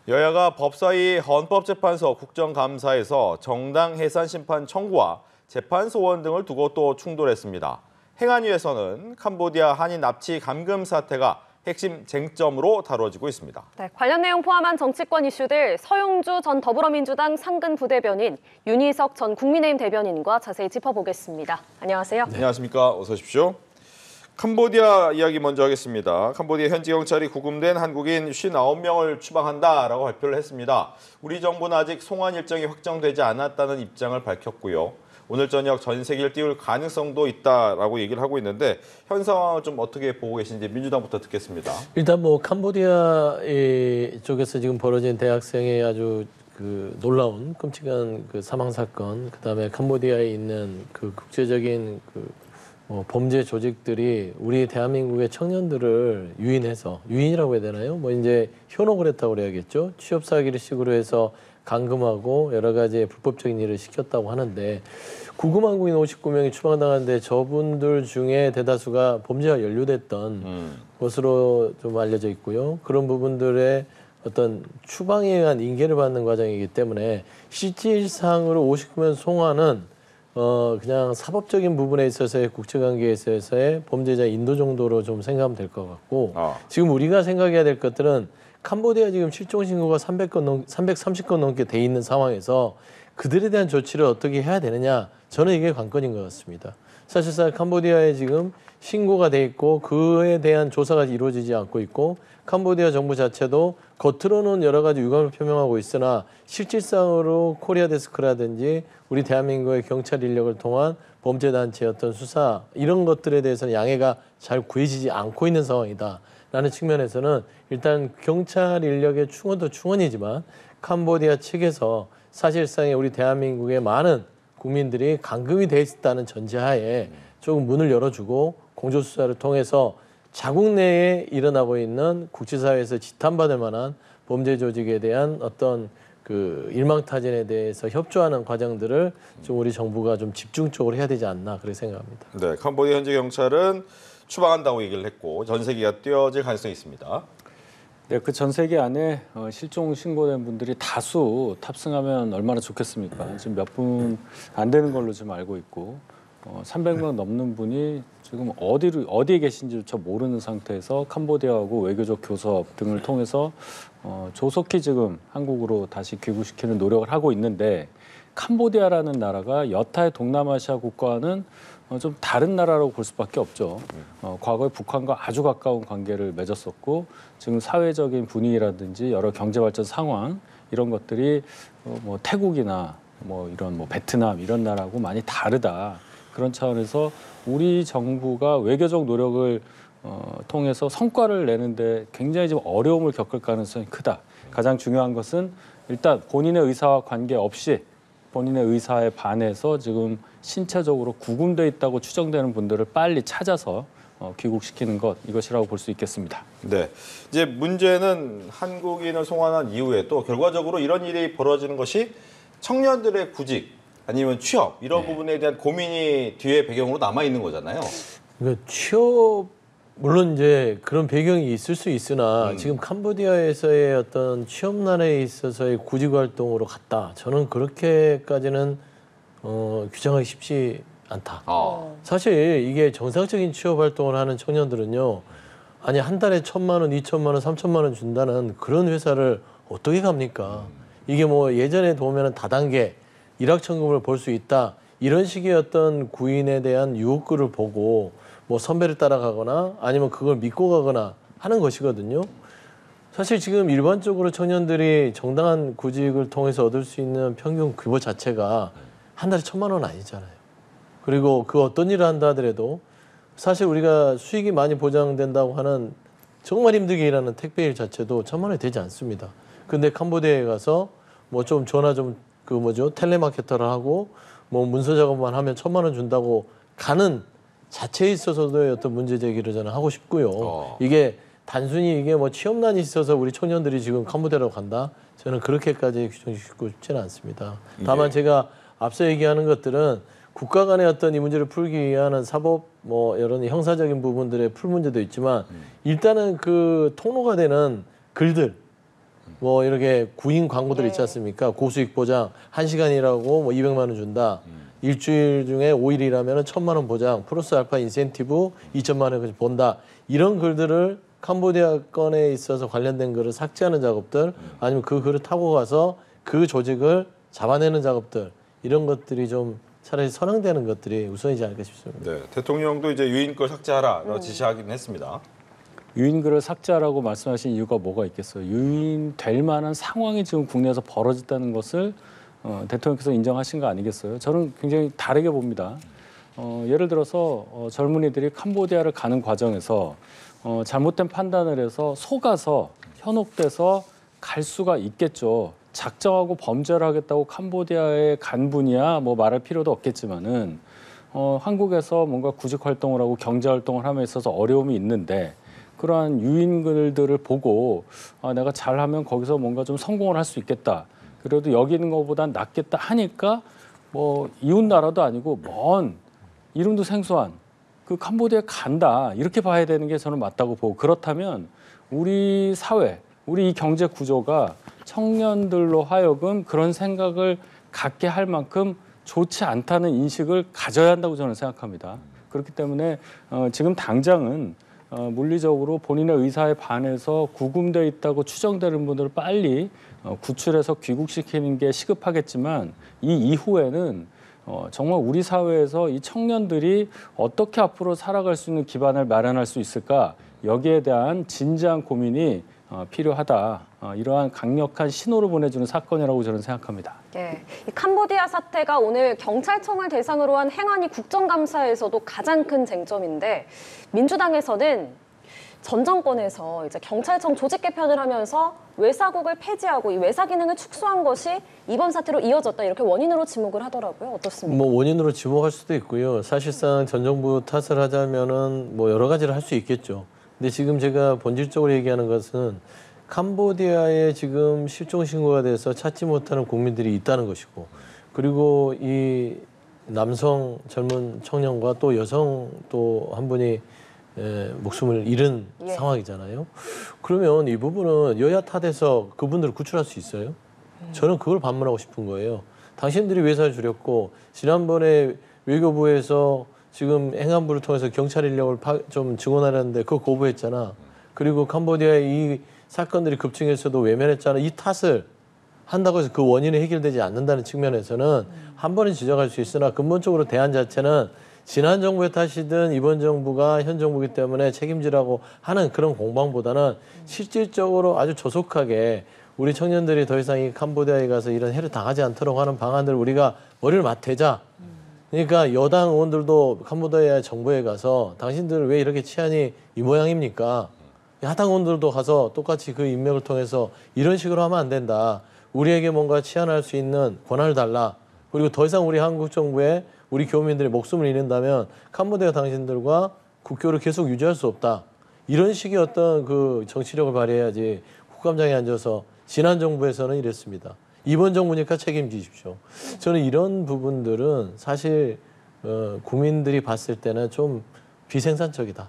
여야가 법사위 헌법재판소 국정감사에서 정당 해산 심판 청구와 재판 소원 등을 두고 또 충돌했습니다. 행안위에서는 캄보디아 한인 납치 감금 사태가 핵심 쟁점으로 다뤄지고 있습니다. 네, 관련 내용 포함한 정치권 이슈들 서용주 전 더불어민주당 상근 부대변인, 윤희석 전 국민의힘 대변인과 자세히 짚어보겠습니다. 안녕하세요. 네. 안녕하십니까. 어서 오십시오. 캄보디아 이야기 먼저 하겠습니다. 캄보디아 현지 경찰이 구금된 한국인 59명을 추방한다라고 발표를 했습니다. 우리 정부는 아직 송환 일정이 확정되지 않았다는 입장을 밝혔고요. 오늘 저녁 전세기를 띄울 가능성도 있다라고 얘기를 하고 있는데 현 상황을 좀 어떻게 보고 계신지 민주당부터 듣겠습니다. 일단 뭐 캄보디아 쪽에서 지금 벌어진 대학생의 아주 놀라운 끔찍한 사망 사건, 그다음에 캄보디아에 있는 국제적인 범죄 조직들이 우리 대한민국의 청년들을 유인이라고 해야 되나요? 뭐 이제 현혹을 했다고 그래야겠죠. 취업 사기를 식으로 해서 감금하고 여러 가지 불법적인 일을 시켰다고 하는데 구금 한국인 59명이 추방당하는데 저분들 중에 대다수가 범죄와 연루됐던 것으로 좀 알려져 있고요. 그런 부분들의 어떤 추방에 의한 인계를 받는 과정이기 때문에 실질상으로 59명 송환은 그냥 사법적인 부분에 있어서의 국제관계에 있어서의 범죄자 인도 정도로 좀 생각하면 될 것 같고 지금 우리가 생각해야 될 것들은 캄보디아 지금 실종 신고가 330건 넘게 돼 있는 상황에서 그들에 대한 조치를 어떻게 해야 되느냐, 저는 이게 관건인 것 같습니다. 사실상 캄보디아에 지금 신고가 돼 있고 그에 대한 조사가 이루어지지 않고 있고 캄보디아 정부 자체도 겉으로는 여러 가지 유감을 표명하고 있으나 실질상으로 코리아 데스크라든지 우리 대한민국의 경찰 인력을 통한 범죄단체의 어떤 수사 이런 것들에 대해서는 양해가 잘 구해지지 않고 있는 상황이다라는 측면에서는 일단 경찰 인력의 충원도 충원이지만 캄보디아 측에서 사실상의 우리 대한민국의 많은 국민들이 감금이 돼 있다는 전제하에 조금 문을 열어주고 공조수사를 통해서 자국 내에 일어나고 있는 국제사회에서 지탄받을 만한 범죄 조직에 대한 어떤 일망타진에 대해서 협조하는 과정들을 좀 우리 정부가 좀 집중적으로 해야 되지 않나 그렇게 생각합니다. 네, 캄보디아 현지 경찰은 추방한다고 얘기를 했고 전세기가 띄어질 가능성이 있습니다. 네, 그 전세기 안에 실종 신고된 분들이 다수 탑승하면 얼마나 좋겠습니까? 지금 몇 분 안 되는 걸로 지금 알고 있고 300명 넘는 분이 지금 어디에 계신지조차 모르는 상태에서 캄보디아하고 외교적 교섭 등을 통해서 조속히 지금 한국으로 다시 귀국시키는 노력을 하고 있는데 캄보디아라는 나라가 여타의 동남아시아 국가와는 좀 다른 나라라고 볼 수밖에 없죠. 과거에 북한과 아주 가까운 관계를 맺었었고 지금 사회적인 분위기라든지 여러 경제발전 상황 이런 것들이 뭐 태국이나 이런 베트남 이런 나라하고 많이 다르다. 그런 차원에서 우리 정부가 외교적 노력을 통해서 성과를 내는데 굉장히 좀 어려움을 겪을 가능성이 크다. 가장 중요한 것은 일단 본인의 의사와 관계없이 본인의 의사에 반해서 지금 신체적으로 구금돼 있다고 추정되는 분들을 빨리 찾아서 귀국시키는 것, 이것이라고 볼 수 있겠습니다. 네, 이제 문제는 한국인을 송환한 이후에 또 결과적으로 이런 일이 벌어지는 것이 청년들의 구직 아니면 취업 이런 부분에 대한 고민이 뒤에 배경으로 남아 있는 거잖아요. 그러니까 취업 물론 이제 그런 배경이 있을 수 있으나 지금 캄보디아에서의 어떤 취업난에 있어서의 구직 활동으로 갔다. 저는 그렇게까지는 규정하기 쉽지 않다. 사실 이게 정상적인 취업 활동을 하는 청년들은요, 아니 한 달에 1,000만 원, 2,000만 원, 3,000만 원 준다는 그런 회사를 어떻게 갑니까? 이게 뭐 예전에 보면은 다단계 일확천금을 볼 수 있다 이런 식의 어떤 구인에 대한 유혹글을 보고 뭐 선배를 따라가거나 아니면 그걸 믿고 가거나 하는 것이거든요. 사실 지금 일반적으로 청년들이 정당한 구직을 통해서 얻을 수 있는 평균 급여 자체가 한 달에 1,000만 원 아니잖아요. 그리고 그 어떤 일을 한다 하더라도 사실 우리가 수익이 많이 보장된다고 하는 정말 힘들게 일하는 택배일 자체도 1,000만 원이 되지 않습니다. 근데 캄보디아에 가서 뭐 좀 전화 좀 텔레마케터를 하고 뭐 문서 작업만 하면 1,000만 원 준다고 가는 자체에 있어서도 어떤 문제 제기를 저는 하고 싶고요. 이게 단순히 이게 뭐 취업난이 있어서 우리 청년들이 지금 캄보디아로 간다? 저는 그렇게까지 규정짓고 싶지는 않습니다. 다만 제가 앞서 얘기하는 것들은 국가 간의 어떤 이 문제를 풀기 위한 사법 이런 형사적인 부분들의 풀 문제도 있지만 일단은 그 통로가 되는 글들 뭐 이렇게 구인 광고들 있지 않습니까? 고수익 보장 1시간이라고 뭐 200만 원 준다. 일주일 중에 5일 일하면 1,000만 원 보장, 플러스 알파 인센티브 2천만 원까지 본다. 이런 글들을 캄보디아 건에 있어서 관련된 글을 삭제하는 작업들, 아니면 그 글을 타고 가서 그 조직을 잡아내는 작업들, 이런 것들이 좀 차라리 선행되는 것들이 우선이지 않을까 싶습니다. 네, 대통령도 이제 유인 걸 삭제하라라고 지시하긴 했습니다. 유인글을 삭제하라고 말씀하신 이유가 뭐가 있겠어요? 유인될 만한 상황이 지금 국내에서 벌어졌다는 것을 대통령께서 인정하신 거 아니겠어요? 저는 굉장히 다르게 봅니다. 예를 들어서 젊은이들이 캄보디아를 가는 과정에서 잘못된 판단을 해서 속아서 현혹돼서 갈 수가 있겠죠. 작정하고 범죄를 하겠다고 캄보디아에 간 분이야 뭐 말할 필요도 없겠지만은 한국에서 뭔가 구직 활동을 하고 경제 활동을 함에 있어서 어려움이 있는데 그러한 유인글들을 보고 내가 잘하면 거기서 뭔가 좀 성공을 할 수 있겠다. 그래도 여기 있는 것보단 낫겠다 하니까 뭐 이웃 나라도 아니고 먼 이름도 생소한 그 캄보디아에 간다. 이렇게 봐야 되는 게 저는 맞다고 보고 그렇다면 우리 사회, 우리 이 경제 구조가 청년들로 하여금 그런 생각을 갖게 할 만큼 좋지 않다는 인식을 가져야 한다고 저는 생각합니다. 그렇기 때문에 지금 당장은 물리적으로 본인의 의사에 반해서 구금되어 있다고 추정되는 분들을 빨리 구출해서 귀국시키는 게 시급하겠지만 이 이후에는 정말 우리 사회에서 이 청년들이 어떻게 앞으로 살아갈 수 있는 기반을 마련할 수 있을까 여기에 대한 진지한 고민이 필요하다. 이러한 강력한 신호를 보내주는 사건이라고 저는 생각합니다. 예, 이 캄보디아 사태가 오늘 경찰청을 대상으로 한 행안위 국정감사에서도 가장 큰 쟁점인데 민주당에서는 전 정권에서 이제 경찰청 조직 개편을 하면서 외사국을 폐지하고 이 외사 기능을 축소한 것이 이번 사태로 이어졌다 이렇게 원인으로 지목을 하더라고요. 어떻습니까? 뭐 원인으로 지목할 수도 있고요. 사실상 전 정부 탓을 하자면은 뭐 여러 가지를 할 수 있겠죠. 근데 지금 제가 본질적으로 얘기하는 것은 캄보디아에 지금 실종 신고가 돼서 찾지 못하는 국민들이 있다는 것이고, 그리고 이 남성 젊은 청년과 또 여성 또 한 분이 목숨을 잃은 상황이잖아요. 그러면 이 부분은 여야 탓에서 그분들을 구출할 수 있어요? 저는 그걸 반문하고 싶은 거예요. 당신들이 외사를 줄였고 지난번에 외교부에서 지금 행안부를 통해서 경찰 인력을 좀 증원하려는데 그거 거부했잖아. 그리고 캄보디아의 이 사건들이 급증해서도 외면했잖아. 이 탓을 한다고 해서 그 원인이 해결되지 않는다는 측면에서는 한 번은 지적할 수 있으나 근본적으로 대안 자체는 지난 정부의 탓이든 이번 정부가 현 정부이기 때문에 책임지라고 하는 그런 공방보다는 실질적으로 아주 조속하게 우리 청년들이 더 이상 이 캄보디아에 가서 이런 해를 당하지 않도록 하는 방안들을 우리가 머리를 맞대자. 그러니까 여당 의원들도 캄보디아 정부에 가서 당신들 왜 이렇게 치안이 이 모양입니까? 야당 의원들도 가서 똑같이 그 인맥을 통해서 이런 식으로 하면 안 된다. 우리에게 뭔가 치안할 수 있는 권한을 달라. 그리고 더 이상 우리 한국 정부에 우리 교민들의 목숨을 잃는다면 캄보디아 당신들과 국교를 계속 유지할 수 없다. 이런 식의 어떤 그 정치력을 발휘해야지 국감장에 앉아서 지난 정부에서는 이랬습니다. 이번 정부니까 책임지십시오. 저는 이런 부분들은 사실 국민들이 봤을 때는 좀 비생산적이다.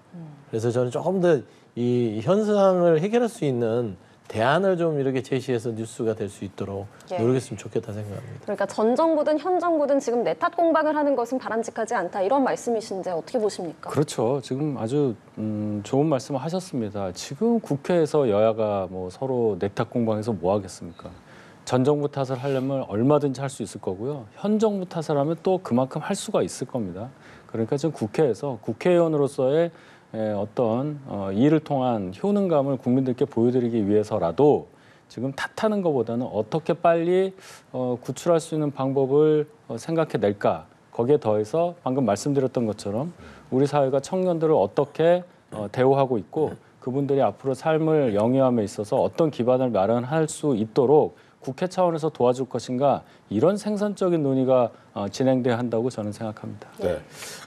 그래서 저는 조금 더 이 현상을 해결할 수 있는 대안을 좀 이렇게 제시해서 뉴스가 될 수 있도록 노력했으면 좋겠다 생각합니다. 그러니까 전 정부든 현 정부든 지금 내 탓 공방을 하는 것은 바람직하지 않다 이런 말씀이신데 어떻게 보십니까? 그렇죠. 지금 아주 좋은 말씀을 하셨습니다. 지금 국회에서 여야가 뭐 서로 내 탓 공방해서 뭐 하겠습니까? 전 정부 탓을 하려면 얼마든지 할 수 있을 거고요. 현 정부 탓을 하면 또 그만큼 할 수가 있을 겁니다. 그러니까 지금 국회에서 국회의원으로서의 어떤 일을 통한 효능감을 국민들께 보여드리기 위해서라도 지금 탓하는 것보다는 어떻게 빨리 구출할 수 있는 방법을 생각해낼까. 거기에 더해서 방금 말씀드렸던 것처럼 우리 사회가 청년들을 어떻게 대우하고 있고 그분들이 앞으로 삶을 영위함에 있어서 어떤 기반을 마련할 수 있도록 국회 차원에서 도와줄 것인가 이런 생산적인 논의가 진행돼야 한다고 저는 생각합니다. 네.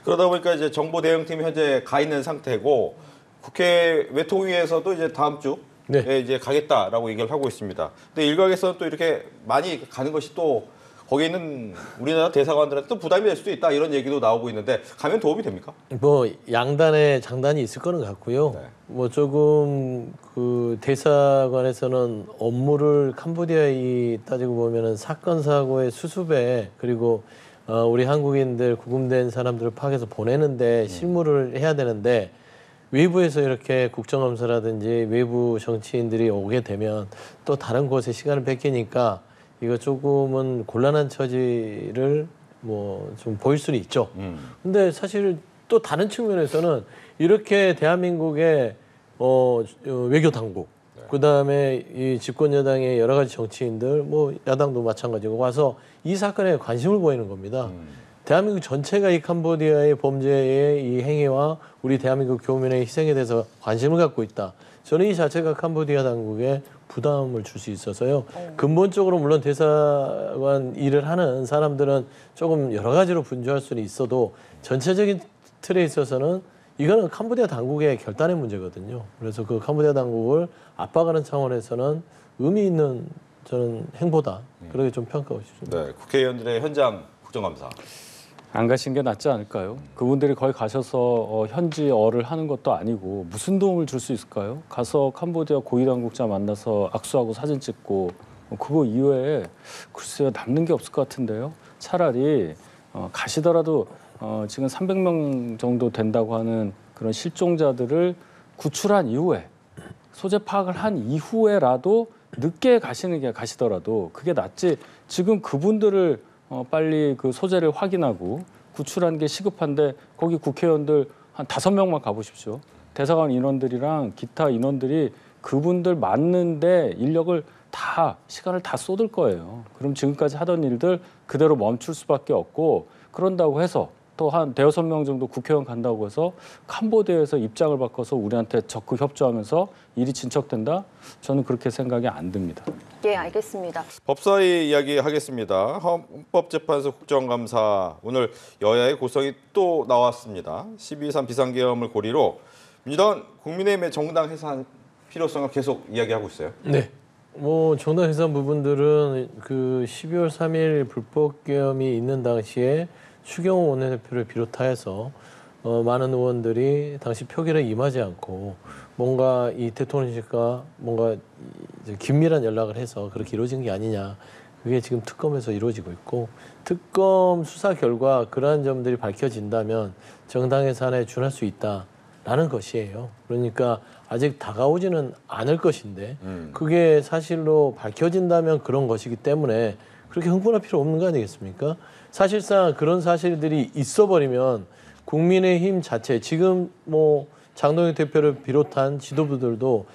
그러다 보니까 이제 정보 대응팀이 현재 가 있는 상태고 국회 외통위에서도 이제 다음 주에 이제 가겠다라고 얘기를 하고 있습니다. 근데 일각에서는 또 이렇게 많이 가는 것이 또 거기에 있는 우리나라 대사관들한테 또 부담이 될 수도 있다 이런 얘기도 나오고 있는데 가면 도움이 됩니까? 뭐 양단에 장단이 있을 거는 같고요. 네. 뭐 조금 그 대사관에서는 업무를 캄보디아에 따지고 보면은 사건 사고의 수습에 그리고 우리 한국인들 구금된 사람들을 파악해서 보내는데 실무를 해야 되는데 외부에서 이렇게 국정감사라든지 외부 정치인들이 오게 되면 또 다른 곳에 시간을 뺏기니까 이거 조금은 곤란한 처지를 뭐 좀 보일 수는 있죠. 근데 사실 또 다른 측면에서는 이렇게 대한민국의 외교 당국, 그다음에 이 집권 여당의 여러 가지 정치인들, 뭐 야당도 마찬가지고 와서 이 사건에 관심을 보이는 겁니다. 대한민국 전체가 이 캄보디아의 범죄의 이 행위와 우리 대한민국 교민의 희생에 대해서 관심을 갖고 있다. 저는 이 자체가 캄보디아 당국에 부담을 줄 수 있어서요. 근본적으로 물론 대사관 일을 하는 사람들은 조금 여러 가지로 분주할 수는 있어도 전체적인 틀에 있어서는 이거는 캄보디아 당국의 결단의 문제거든요. 그래서 그 캄보디아 당국을 압박하는 차원에서는 의미 있는 저는 행보다 그렇게 좀 평가하고 싶습니다. 네, 국회의원들의 현장 국정감사. 안 가신 게 낫지 않을까요? 그분들이 거기 가셔서 현지어를 하는 것도 아니고 무슨 도움을 줄 수 있을까요? 가서 캄보디아 고위당국자 만나서 악수하고 사진 찍고 그거 이외에 글쎄요 남는 게 없을 것 같은데요. 차라리 가시더라도 지금 300명 정도 된다고 하는 그런 실종자들을 구출한 이후에 소재 파악을 한 이후에라도 늦게 가시더라도 그게 낫지. 지금 그분들을 빨리 그 소재를 확인하고 구출한 게 시급한데 거기 국회의원들 한 5명만 가보십시오. 대사관 인원들이랑 기타 인원들이 그분들 맞는데 시간을 다 쏟을 거예요. 그럼 지금까지 하던 일들 그대로 멈출 수밖에 없고 그런다고 해서 또 한 5-6명 정도 국회의원 간다고 해서 캄보디아에서 입장을 바꿔서 우리한테 적극 협조하면서 일이 진척된다? 저는 그렇게 생각이 안 듭니다. 예, 알겠습니다. 법사위 이야기하겠습니다. 헌법재판소 국정감사 오늘 여야의 고성이 또 나왔습니다. 12.3 비상계엄을 고리로 민주당은 국민의힘의 정당 해산 필요성을 계속 이야기하고 있어요. 네. 뭐 정당 해산 부분들은 그 12월 3일 불법계엄이 있는 당시에 추경호 원내대표를 비롯하여서 많은 의원들이 당시 표결에 임하지 않고 뭔가 이 대통령실과 뭔가 이제 긴밀한 연락을 해서 그렇게 이루어진 게 아니냐. 그게 지금 특검에서 이루어지고 있고 특검 수사 결과 그러한 점들이 밝혀진다면 정당 해산에 준할 수 있다라는 것이에요. 그러니까 아직 다가오지는 않을 것인데 그게 사실로 밝혀진다면 그런 것이기 때문에 그렇게 흥분할 필요 없는 거 아니겠습니까? 사실상 그런 사실들이 있어버리면 국민의힘 자체 지금 뭐 장동혁 대표를 비롯한 지도부들도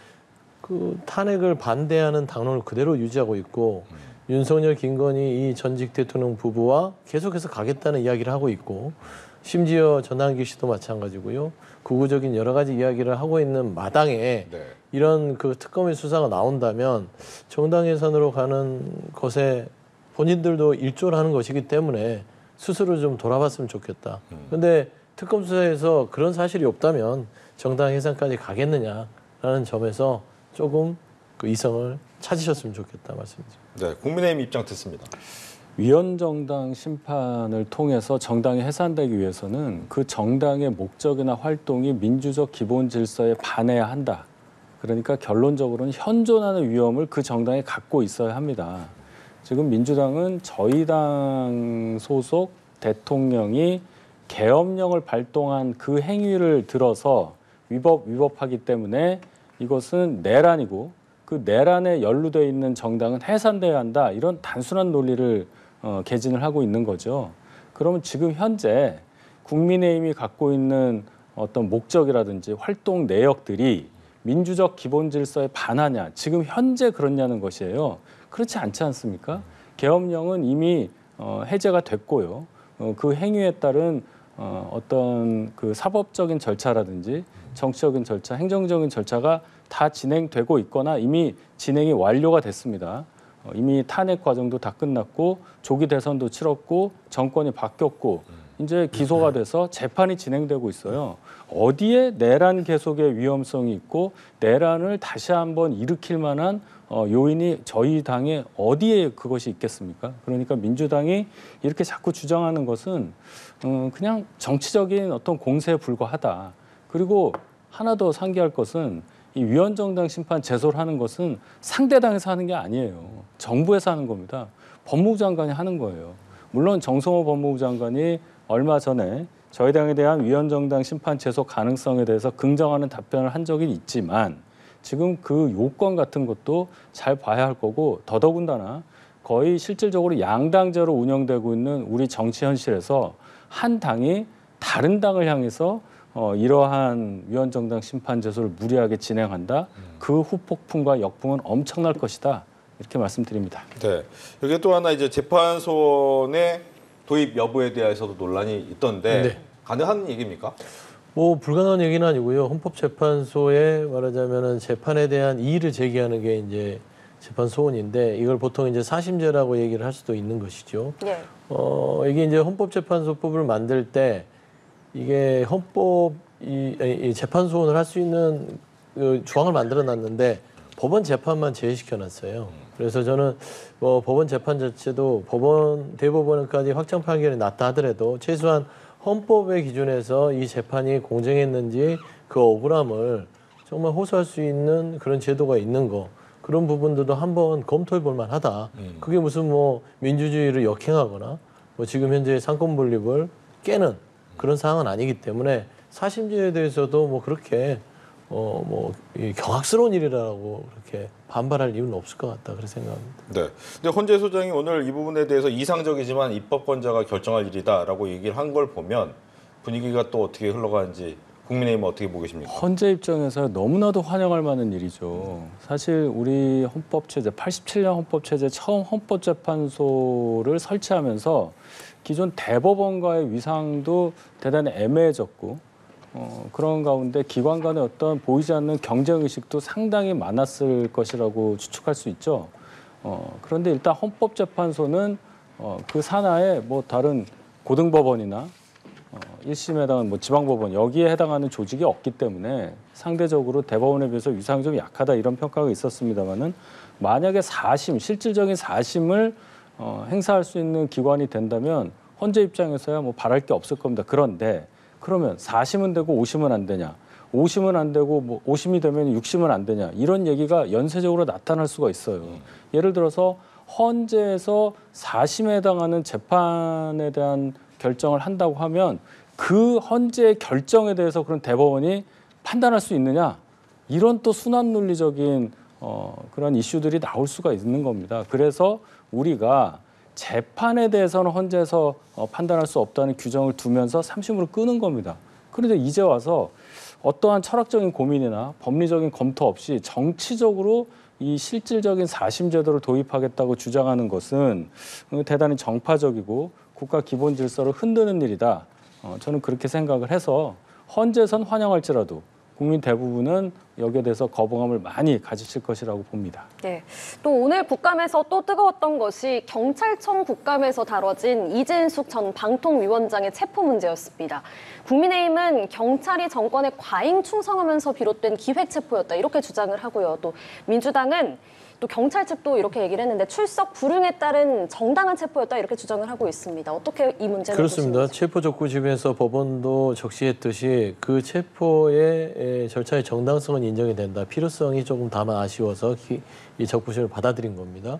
그 탄핵을 반대하는 당론을 그대로 유지하고 있고 윤석열, 김건희 이 전직 대통령 부부와 계속해서 가겠다는 이야기를 하고 있고 심지어 전환기 씨도 마찬가지고요. 구구적인 여러 가지 이야기를 하고 있는 마당에 이런 그 특검의 수사가 나온다면 정당 해산으로 가는 것에 본인들도 일조를 하는 것이기 때문에 스스로 좀 돌아봤으면 좋겠다. 그런데 특검 수사에서 그런 사실이 없다면 정당 해산까지 가겠느냐라는 점에서 조금 그 이성을 찾으셨으면 좋겠다 말씀드립니다. 네, 국민의힘 입장 듣습니다. 위헌정당 심판을 통해서 정당이 해산되기 위해서는 그 정당의 목적이나 활동이 민주적 기본 질서에 반해야 한다. 그러니까 결론적으로는 현존하는 위험을 그 정당이 갖고 있어야 합니다. 지금 민주당은 저희 당 소속 대통령이 계엄령을 발동한 그 행위를 들어서 위법하기 때문에 이것은 내란이고 그 내란에 연루되어 있는 정당은 해산돼야 한다. 이런 단순한 논리를 개진을 하고 있는 거죠. 그러면 지금 현재 국민의힘이 갖고 있는 어떤 목적이라든지 활동 내역들이 민주적 기본 질서에 반하냐. 지금 현재 그렇냐는 것이에요. 그렇지 않지 않습니까? 계엄령은 이미 해제가 됐고요. 그 행위에 따른 어떤 그 사법적인 절차라든지 정치적인 절차, 행정적인 절차가 다 진행되고 있거나 이미 진행이 완료가 됐습니다. 이미 탄핵 과정도 다 끝났고 조기 대선도 치렀고 정권이 바뀌었고 이제 기소가 돼서 재판이 진행되고 있어요. 어디에 내란 계속의 위험성이 있고 내란을 다시 한번 일으킬 만한 요인이 저희 당에 어디에 그것이 있겠습니까? 그러니까 민주당이 이렇게 자꾸 주장하는 것은 그냥 정치적인 어떤 공세에 불과하다. 그리고 하나 더 상기할 것은 이 위원정당 심판 제소를 하는 것은 상대 당에서 하는 게 아니에요. 정부에서 하는 겁니다. 법무부 장관이 하는 거예요. 물론 정성호 법무부 장관이 얼마 전에 저희 당에 대한 위원정당 심판 제소 가능성에 대해서 긍정하는 답변을 한 적이 있지만 지금 그 요건 같은 것도 잘 봐야 할 거고 더더군다나 거의 실질적으로 양당제로 운영되고 있는 우리 정치 현실에서 한 당이 다른 당을 향해서 이러한 위원정당 심판 제소를 무리하게 진행한다. 그 후폭풍과 역풍은 엄청날 것이다. 이렇게 말씀드립니다. 네. 여기 또 하나 이제 재판소의 도입 여부에 대해서도 논란이 있던데 네. 가능한 얘기입니까? 뭐 불가능한 얘기는 아니고요. 헌법재판소에 말하자면은 재판에 대한 이의를 제기하는 게 이제 재판 소원인데 이걸 보통 이제 사심제라고 얘기를 할 수도 있는 것이죠. 예. 이게 이제 헌법재판소법을 만들 때 이게 헌법 이 재판 소원을 할 수 있는 그 조항을 만들어 놨는데 법원 재판만 제외시켜 놨어요. 그래서 저는 법원 재판 자체도 대법원까지 확정 판결이 났다 하더라도 최소한 헌법의 기준에서 이 재판이 공정했는지 그 억울함을 정말 호소할 수 있는 그런 제도가 있는 거 그런 부분들도 한번 검토해 볼 만하다. 그게 무슨 민주주의를 역행하거나 지금 현재 상권 분립을 깨는 그런 상황은 아니기 때문에 사심제에 대해서도 그렇게 이 경악스러운 일이라고 그렇게 반발할 이유는 없을 것 같다 그렇게 생각합니다. 네. 근데 헌재 소장이 오늘 이 부분에 대해서 이상적이지만 입법권자가 결정할 일이다라고 얘기를 한 걸 보면 분위기가 또 어떻게 흘러가는지 국민의힘은 어떻게 보고 계십니까? 헌재 입장에서 너무나도 환영할 만한 일이죠. 사실 우리 헌법체제 87년 헌법체제 처음 헌법재판소를 설치하면서 기존 대법원과의 위상도 대단히 애매해졌고 그런 가운데 기관 간의 어떤 보이지 않는 경쟁 의식도 상당히 많았을 것이라고 추측할 수 있죠. 그런데 일단 헌법재판소는 그 산하에 다른 고등법원이나 1심에 해당하는 지방법원 여기에 해당하는 조직이 없기 때문에 상대적으로 대법원에 비해서 위상이 좀 약하다 이런 평가가 있었습니다만은 만약에 실질적인 사심을 행사할 수 있는 기관이 된다면 헌재 입장에서야 바랄 게 없을 겁니다. 그런데 그러면 4심은 되고 5심은 안 되냐? 5심은 안 되고 5심이 되면 6심은 안 되냐? 이런 얘기가 연쇄적으로 나타날 수가 있어요. 예를 들어서 헌재에서 4심에 해당하는 재판에 대한 결정을 한다고 하면 그 헌재의 결정에 대해서 그런 대법원이 판단할 수 있느냐? 이런 또 순환 논리적인 그런 이슈들이 나올 수가 있는 겁니다. 그래서 우리가 재판에 대해서는 헌재에서 판단할 수 없다는 규정을 두면서 3심으로 끄는 겁니다. 그런데 이제 와서 어떠한 철학적인 고민이나 법리적인 검토 없이 정치적으로 이 실질적인 4심 제도를 도입하겠다고 주장하는 것은 대단히 정파적이고 국가 기본 질서를 흔드는 일이다. 저는 그렇게 생각을 해서 헌재선 환영할지라도 국민 대부분은 여기에 대해서 거부감을 많이 가지실 것이라고 봅니다. 네. 또 오늘 국감에서 또 뜨거웠던 것이 경찰청 국감에서 다뤄진 이진숙 전 방통위원장의 체포 문제였습니다. 국민의힘은 경찰이 정권에 과잉 충성하면서 비롯된 기획 체포였다 이렇게 주장을 하고요. 또 민주당은 또 경찰 측도 이렇게 얘기를 했는데 출석 불응에 따른 정당한 체포였다 이렇게 주장을 하고 있습니다. 어떻게 이 문제를 그렇습니다. 보시는지. 체포 족구집에서 법원도 적시했듯이 그 체포의 절차의 정당성은 인정이 된다. 필요성이 조금 다만 아쉬워서 이 적부심을 받아들인 겁니다.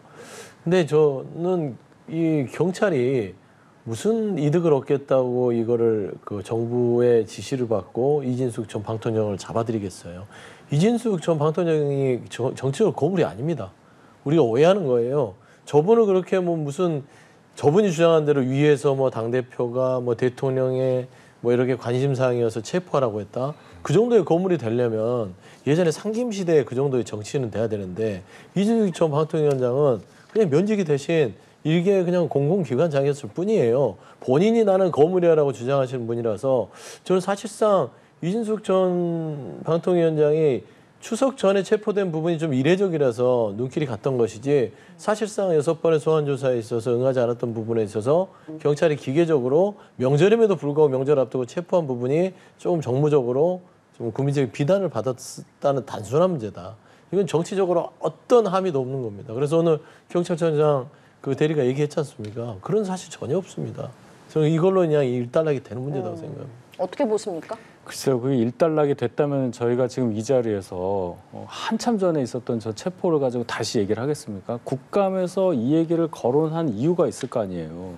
근데 저는 이 경찰이 무슨 이득을 얻겠다고 이거를 그 정부의 지시를 받고 이진숙 전 방통위원장을 잡아들이겠어요. 이진숙 전 방통위원장이 정치적 거물이 아닙니다. 우리가 오해하는 거예요. 저분을 그렇게 무슨 저분이 주장한 대로 위에서 당대표가 대통령의 이렇게 관심사항이어서 체포하라고 했다. 그 정도의 거물이 되려면 예전에 상김시대에 그 정도의 정치인은 돼야 되는데 이진숙 전 방통위원장은 그냥 면직이 대신 이게 그냥 공공기관장이었을 뿐이에요. 본인이 나는 거물이라고 주장하시는 분이라서 저는 사실상 이진숙 전 방통위원장이 추석 전에 체포된 부분이 좀 이례적이라서 눈길이 갔던 것이지 사실상 6번의 소환조사에 있어서 응하지 않았던 부분에 있어서 경찰이 기계적으로 명절임에도 불구하고 명절 앞두고 체포한 부분이 조금 정무적으로 좀 국민적인 비난을 받았다는 단순한 문제다. 이건 정치적으로 어떤 함의도 없는 겁니다. 그래서 오늘 경찰청장 그 대리가 얘기했지 않습니까? 그런 사실 전혀 없습니다. 저는 이걸로 그냥 일단락이 되는 문제라고 생각합니다. 어떻게 보십니까? 글쎄요, 그게 일단락이 됐다면 저희가 지금 이 자리에서 한참 전에 있었던 저 체포를 가지고 다시 얘기를 하겠습니까? 국감에서 이 얘기를 거론한 이유가 있을 거 아니에요.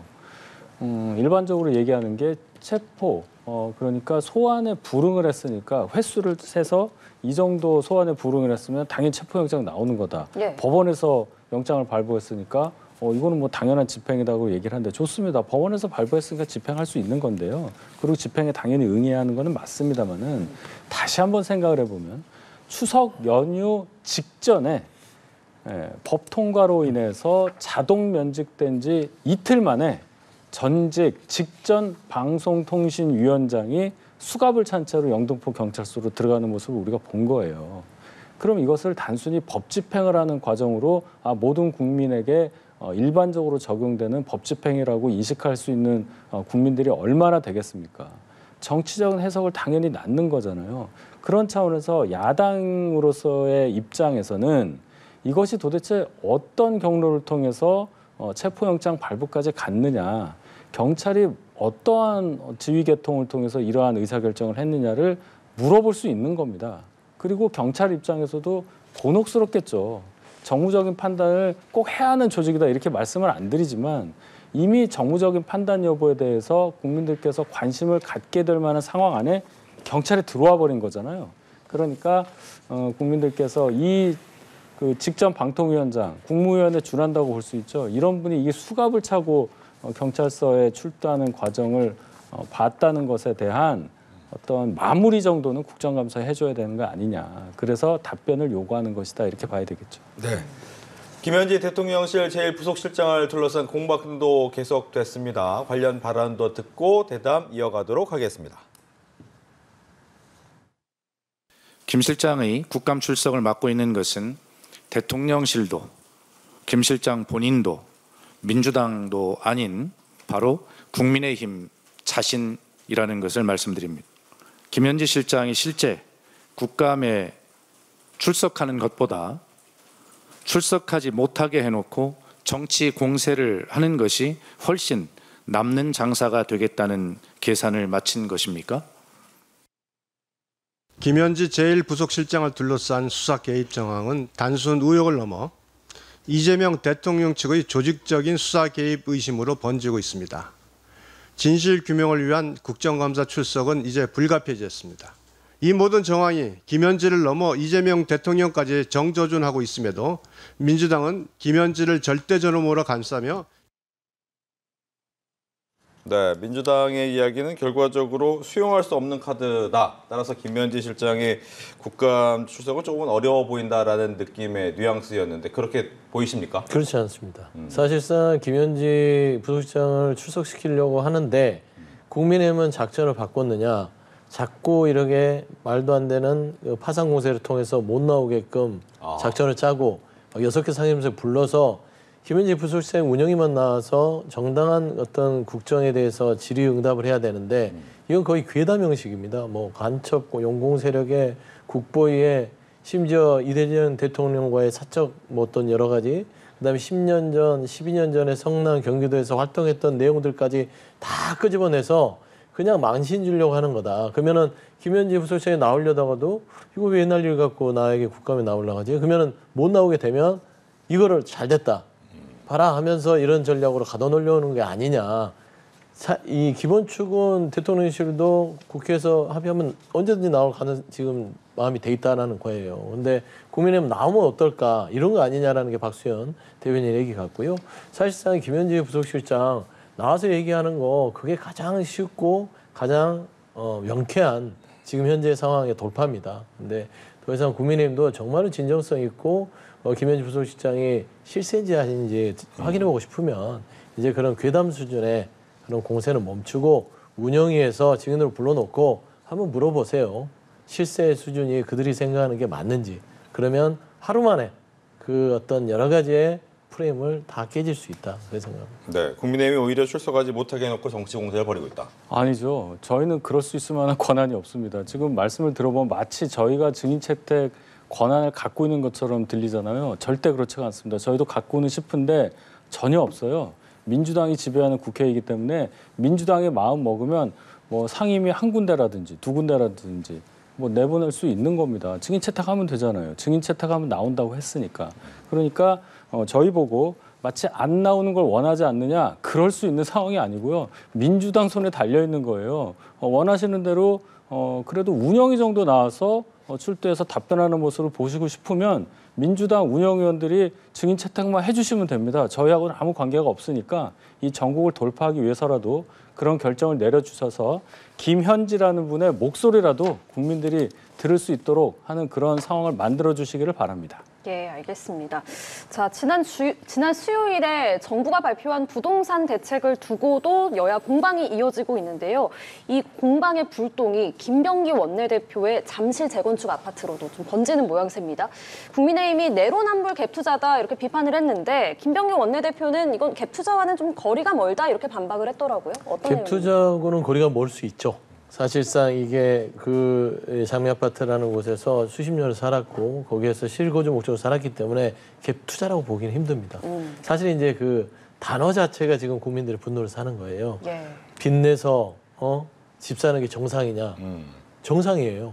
일반적으로 얘기하는 게 체포, 그러니까 소환에 불응을 했으니까 횟수를 세서 이 정도 소환에 불응을 했으면 당연히 체포영장 나오는 거다. 예. 법원에서 영장을 발부했으니까 이거는 뭐 당연한 집행이라고 얘기를 하는데 좋습니다. 법원에서 발부했으니까 집행할 수 있는 건데요. 그리고 집행에 당연히 응해야 하는 거는 맞습니다만은 다시 한번 생각을 해보면 추석 연휴 직전에 법 통과로 인해서 자동 면직된 지 이틀 만에 전직 직전 방송통신위원장이 수갑을 찬 채로 영등포 경찰서로 들어가는 모습을 우리가 본 거예요. 그럼 이것을 단순히 법 집행을 하는 과정으로 모든 국민에게 일반적으로 적용되는 법 집행이라고 인식할 수 있는 국민들이 얼마나 되겠습니까? 정치적인 해석을 당연히 낳는 거잖아요. 그런 차원에서 야당으로서의 입장에서는 이것이 도대체 어떤 경로를 통해서 체포영장 발부까지 갔느냐, 경찰이 어떠한 지휘계통을 통해서 이러한 의사결정을 했느냐를 물어볼 수 있는 겁니다. 그리고 경찰 입장에서도 곤혹스럽겠죠. 정무적인 판단을 꼭 해야 하는 조직이다 이렇게 말씀을 안 드리지만 이미 정무적인 판단 여부에 대해서 국민들께서 관심을 갖게 될 만한 상황 안에 경찰이 들어와 버린 거잖아요. 그러니까 국민들께서 그 직전 방통위원장, 국무위원에 준한다고 볼 수 있죠. 이런 분이 이게 수갑을 차고 경찰서에 출두하는 과정을 봤다는 것에 대한 어떤 마무리 정도는 국정감사에 해줘야 되는 거 아니냐. 그래서 답변을 요구하는 것이다 이렇게 봐야 되겠죠. 네. 김현지 대통령실 제1부속실장을 둘러싼 공방도 계속됐습니다. 관련 발언도 듣고 대담 이어가도록 하겠습니다. 김 실장의 국감 출석을 맡고 있는 것은 대통령실도 김 실장 본인도 민주당도 아닌 바로 국민의힘 자신이라는 것을 말씀드립니다. 김현지 실장이 실제 국감에 출석하는 것보다 출석하지 못하게 해놓고 정치 공세를 하는 것이 훨씬 남는 장사가 되겠다는 계산을 마친 것입니까? 김현지 제1부속실장을 둘러싼 수사 개입 정황은 단순 의혹을 넘어 이재명 대통령 측의 조직적인 수사 개입 의심으로 번지고 있습니다. 진실 규명을 위한 국정감사 출석은 이제 불가피해졌습니다. 이 모든 정황이 김현지를 넘어 이재명 대통령까지 정조준하고 있음에도 민주당은 김현지를 절대적으로 몰아감싸며 네, 민주당의 이야기는 결과적으로 수용할 수 없는 카드다. 따라서 김현지 실장의 국감 출석은 조금은 어려워 보인다라는 느낌의 뉘앙스였는데 그렇게 보이십니까? 그렇지 않습니다. 사실상 김현지 부속실장을 출석시키려고 하는데 국민의힘은 작전을 바꿨느냐. 자꾸 이렇게 말도 안 되는 파상 공세를 통해서 못 나오게끔 작전을 짜고 6개 상임위원회 불러서 김현지 부속실장 운영위만 나와서 정당한 어떤 국정에 대해서 질의응답을 해야 되는데 이건 거의 괴담 형식입니다. 뭐 간첩, 용공 세력의 국보위에 심지어 이대전 대통령과의 사적 뭐 어떤 여러 가지 그다음에 10년 전, 12년 전에 성남 경기도에서 활동했던 내용들까지 다 끄집어내서 그냥 망신 주려고 하는 거다. 그러면은 김현지 부속실장이 나오려다가도 이거 왜 옛날 일 갖고 나에게 국감에 나오려고 하지? 그러면은 못 나오게 되면 이거를 잘 됐다. 봐라 하면서 이런 전략으로 가둬놓으려는 게 아니냐. 이 기본축은 대통령실도 국회에서 합의하면 언제든지 나올 가능 지금 마음이 돼 있다라는 거예요. 근데 국민의힘 나오면 어떨까 이런 거 아니냐라는 게 박수현 대변인 얘기 같고요. 사실상 김현지 부속실장 나와서 얘기하는 거 그게 가장 쉽고 가장 명쾌한 지금 현재 상황의 돌파입니다. 근데 더 이상 국민의힘도 정말로 진정성 있고 김현지 부속실장이 실세인지 아닌지 확인해보고 싶으면 이제 그런 괴담 수준의 그런 공세는 멈추고 운영위에서 증인으로 불러놓고 한번 물어보세요. 실세 수준이 그들이 생각하는 게 맞는지. 그러면 하루 만에 그 어떤 여러 가지의 프레임을 다 깨질 수 있다. 그래서 생각합니다. 네, 국민의힘이 오히려 출석하지 못하게 해놓고 정치 공세를 벌이고 있다. 아니죠. 저희는 그럴 수 있을 만한 권한이 없습니다. 지금 말씀을 들어보면 마치 저희가 증인 채택 권한을 갖고 있는 것처럼 들리잖아요. 절대 그렇지가 않습니다. 저희도 갖고는 싶은데 전혀 없어요. 민주당이 지배하는 국회이기 때문에 민주당이 마음 먹으면 뭐 상임위 한 군데라든지 두 군데라든지 뭐 내보낼 수 있는 겁니다. 증인 채택하면 되잖아요. 증인 채택하면 나온다고 했으니까. 그러니까 저희 보고 마치 안 나오는 걸 원하지 않느냐, 그럴 수 있는 상황이 아니고요. 민주당 손에 달려 있는 거예요. 원하시는 대로 그래도 운영위 정도 나와서 출두해서 답변하는 모습을 보시고 싶으면 민주당 운영위원들이 증인 채택만 해주시면 됩니다. 저희하고는 아무 관계가 없으니까 이 전국을 돌파하기 위해서라도 그런 결정을 내려주셔서 김현지라는 분의 목소리라도 국민들이 들을 수 있도록 하는 그런 상황을 만들어 주시기를 바랍니다. 예, 알겠습니다. 자, 지난 수요일에 정부가 발표한 부동산 대책을 두고도 여야 공방이 이어지고 있는데요. 이 공방의 불똥이 김병기 원내대표의 잠실 재건축 아파트로도 좀 번지는 모양새입니다. 국민의힘이 내로남불 갭투자다 이렇게 비판을 했는데 김병기 원내대표는 이건 갭투자와는 좀 거리가 멀다 이렇게 반박을 했더라고요. 어떤 갭투자하고는 거리가 멀 수 있죠. 사실상 이게 그 장미 아파트라는 곳에서 수십 년을 살았고 거기에서 실거주 목적으로 살았기 때문에 갭 투자라고 보기는 힘듭니다. 사실 이제 그 단어 자체가 지금 국민들의 분노를 사는 거예요. 예. 빚내서 집 사는 게 정상이냐? 정상이에요.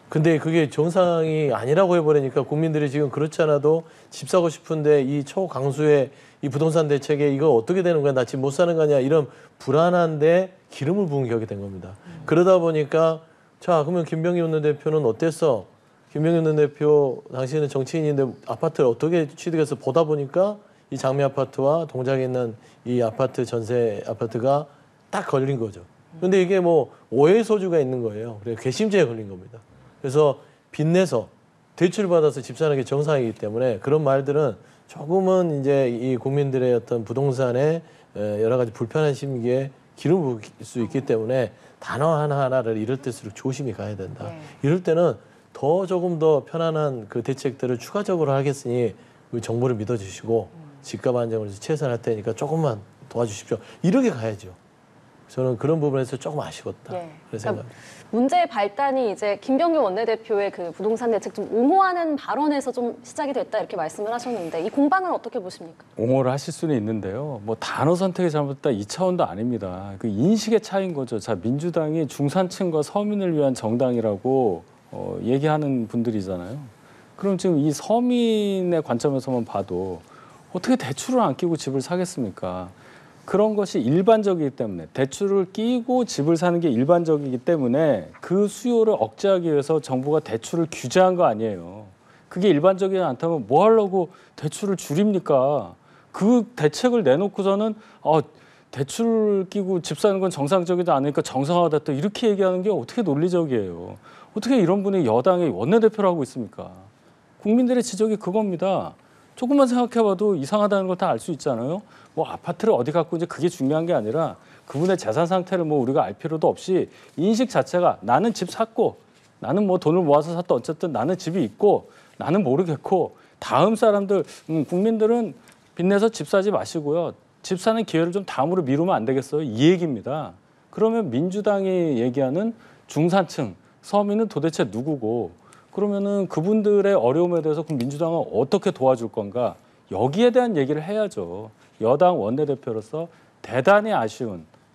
근데 그게 정상이 아니라고 해버리니까 국민들이 지금 그렇지 않아도 집 사고 싶은데 이 초강수의 이 부동산 대책에 이거 어떻게 되는 거야? 나 집 못 사는 거냐? 이런 불안한데 기름을 부은 격이 된 겁니다. 그러다 보니까 자 그러면 김병기 원내대표는 어땠어? 김병기 원내대표 당시에는 정치인인데 아파트를 어떻게 취득해서 보다 보니까 이 장미 아파트와 동작에 있는 이 아파트 전세 아파트가 딱 걸린 거죠. 근데 이게 뭐 오해 소지가 있는 거예요. 그래서 괘씸죄에 걸린 겁니다. 그래서 빚내서 대출받아서 집 사는 게 정상이기 때문에 그런 말들은 조금은 이제 이 국민들의 어떤 부동산에 여러 가지 불편한 심기에 기름 부을 수 있기 때문에 단어 하나하나를 이럴 때일수록 조심히 가야 된다. 네. 이럴 때는 더 조금 더 편안한 그 대책들을 추가적으로 하겠으니 우리 정부를 믿어주시고 집값 안정을 최선할 테니까 조금만 도와주십시오. 이렇게 가야죠. 저는 그런 부분에서 조금 아쉬웠다. 예. 그런 생각. 문제의 발단이 이제 김병기 원내대표의 그 부동산 대책 좀 옹호하는 발언에서 좀 시작이 됐다 이렇게 말씀을 하셨는데 이 공방은 어떻게 보십니까? 옹호를 하실 수는 있는데요. 뭐 단어 선택이 잘못됐다 이 차원도 아닙니다. 그 인식의 차이인 거죠. 자, 민주당이 중산층과 서민을 위한 정당이라고 얘기하는 분들이잖아요. 그럼 지금 이 서민의 관점에서만 봐도 어떻게 대출을 안 끼고 집을 사겠습니까? 그런 것이 일반적이기 때문에 대출을 끼고 집을 사는 게 일반적이기 때문에 그 수요를 억제하기 위해서 정부가 대출을 규제한 거 아니에요. 그게 일반적이지 않다면 뭐 하려고 대출을 줄입니까? 그 대책을 내놓고서는 대출 끼고 집 사는 건 정상적이지 않으니까 정상화됐다 또 이렇게 얘기하는 게 어떻게 논리적이에요. 어떻게 이런 분이 여당의 원내대표를 하고 있습니까? 국민들의 지적이 그겁니다. 조금만 생각해봐도 이상하다는 걸 다 알 수 있잖아요. 뭐 아파트를 어디 갖고 이제 그게 중요한 게 아니라 그분의 재산 상태를 뭐 우리가 알 필요도 없이 인식 자체가 나는 집 샀고 나는 뭐 돈을 모아서 샀다 어쨌든 나는 집이 있고 나는 모르겠고 다음 사람들 국민들은 빚내서 집 사지 마시고요. 집 사는 기회를 좀 다음으로 미루면 안 되겠어요? 이 얘기입니다. 그러면 민주당이 얘기하는 중산층 서민은 도대체 누구고 그러면은 그분들의 어려움에 대해서 그럼 민주당은 어떻게 도와줄 건가? 여기에 대한 얘기를 해야죠. 여당 원내대표로서 대단히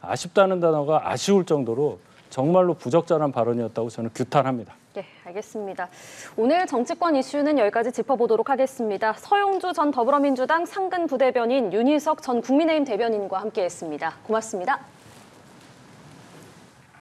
아쉽다는 단어가 아쉬울 정도로 정말로 부적절한 발언이었다고 저는 규탄합니다. 네, 알겠습니다. 오늘 정치권 이슈는 여기까지 짚어보도록 하겠습니다. 서용주 전 더불어민주당 상근 부대변인, 윤희석 전 국민의힘 대변인과 함께했습니다. 고맙습니다.